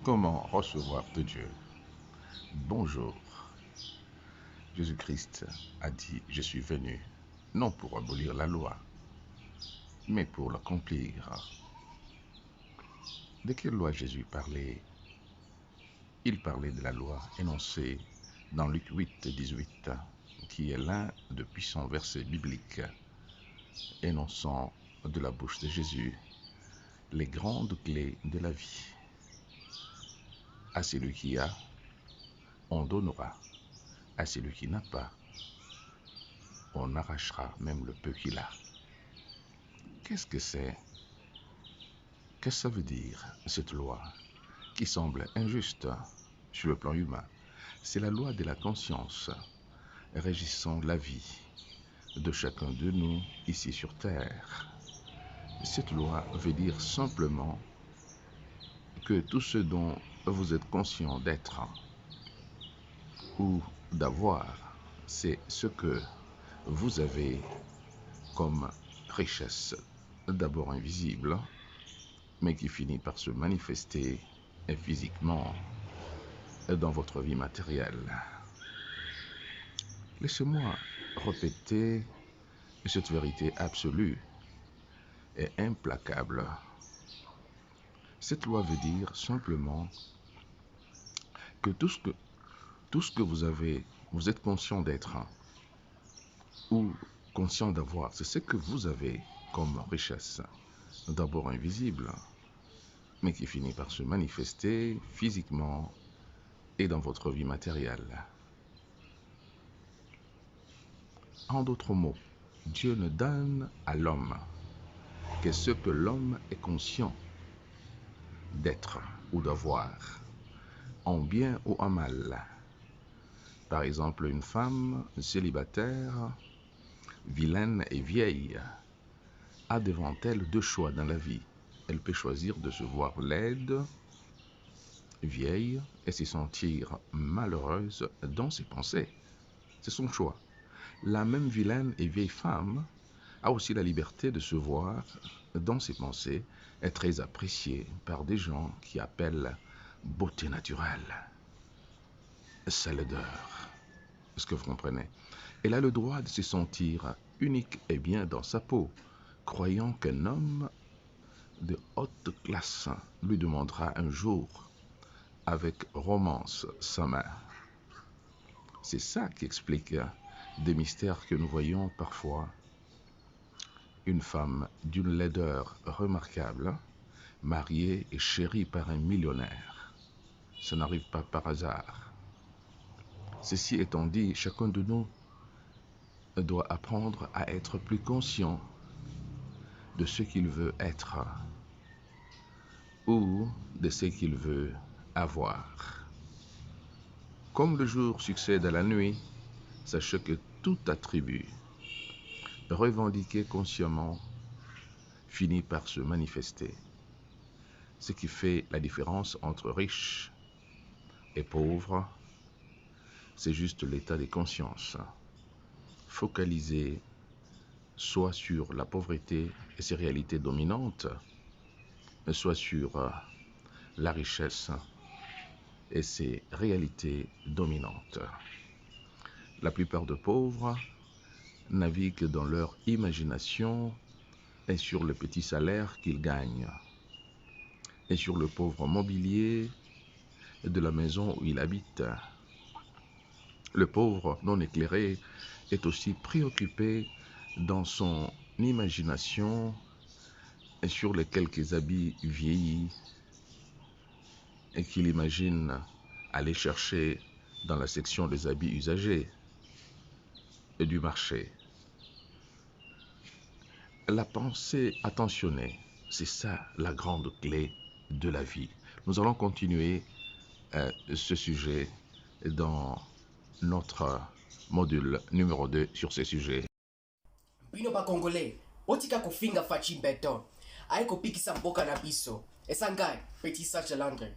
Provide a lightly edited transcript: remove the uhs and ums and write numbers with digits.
Comment recevoir de Dieu? Bonjour. Jésus-Christ a dit, je suis venu, non pour abolir la loi, mais pour l'accomplir. De quelle loi Jésus parlait? Il parlait de la loi énoncée dans Luc 8, 18, qui est l'un des puissants versets bibliques énonçant de la bouche de Jésus les grandes clés de la vie. À celui qui a, on donnera. À celui qui n'a pas, on arrachera même le peu qu'il a. Qu'est-ce que c'est? Qu'est-ce que ça veut dire, cette loi, qui semble injuste sur le plan humain? C'est la loi de la conscience régissant la vie de chacun de nous ici sur terre. Cette loi veut dire simplement que tout ce dont vous êtes conscient d'être ou d'avoir, c'est ce que vous avez comme richesse, d'abord invisible, mais qui finit par se manifester physiquement dans votre vie matérielle. Laissez-moi répéter cette vérité absolue et implacable. Cette loi veut dire simplement que tout ce que vous êtes conscient d'être ou conscient d'avoir, c'est ce que vous avez comme richesse, d'abord invisible, mais qui finit par se manifester physiquement et dans votre vie matérielle. En d'autres mots, Dieu ne donne à l'homme que ce que l'homme est conscient d'être ou d'avoir, en bien ou en mal. Par exemple, une femme célibataire, vilaine et vieille, a devant elle deux choix dans la vie. Elle peut choisir de se voir laide, vieille, et se sentir malheureuse dans ses pensées. C'est son choix. La même vilaine et vieille femme a aussi la liberté de se voir dans ses pensées et très appréciée par des gens qui appellent beauté naturelle, sa laideur. Est-ce que vous comprenez? Elle a le droit de se sentir unique et bien dans sa peau, croyant qu'un homme de haute classe lui demandera un jour, avec romance, sa main. C'est ça qui explique des mystères que nous voyons parfois. Une femme d'une laideur remarquable, mariée et chérie par un millionnaire. Ça n'arrive pas par hasard. Ceci étant dit, chacun de nous doit apprendre à être plus conscient de ce qu'il veut être ou de ce qu'il veut avoir. Comme le jour succède à la nuit, sachez que tout attribut revendiqué consciemment finit par se manifester. Ce qui fait la différence entre riche et pauvre, c'est juste l'état des consciences. Focalisé soit sur la pauvreté et ses réalités dominantes, soit sur la richesse et ses réalités dominantes. La plupart de pauvres naviguent dans leur imagination et sur le petit salaire qu'ils gagnent, et sur le pauvre mobilier de la maison où ils habitent. Le pauvre non éclairé est aussi préoccupé dans son imagination et sur les quelques habits vieillis et qu'il imagine aller chercher dans la section des habits usagés et du marché. La pensée attentionnée, c'est ça la grande clé de la vie. Nous allons continuer ce sujet dans notre module numéro 2 sur ce sujet. Bino ba Congolais, botika kofinga fachi beton. Aye kopikisa mboka na biso. Esangai, Petit Sacha Landre.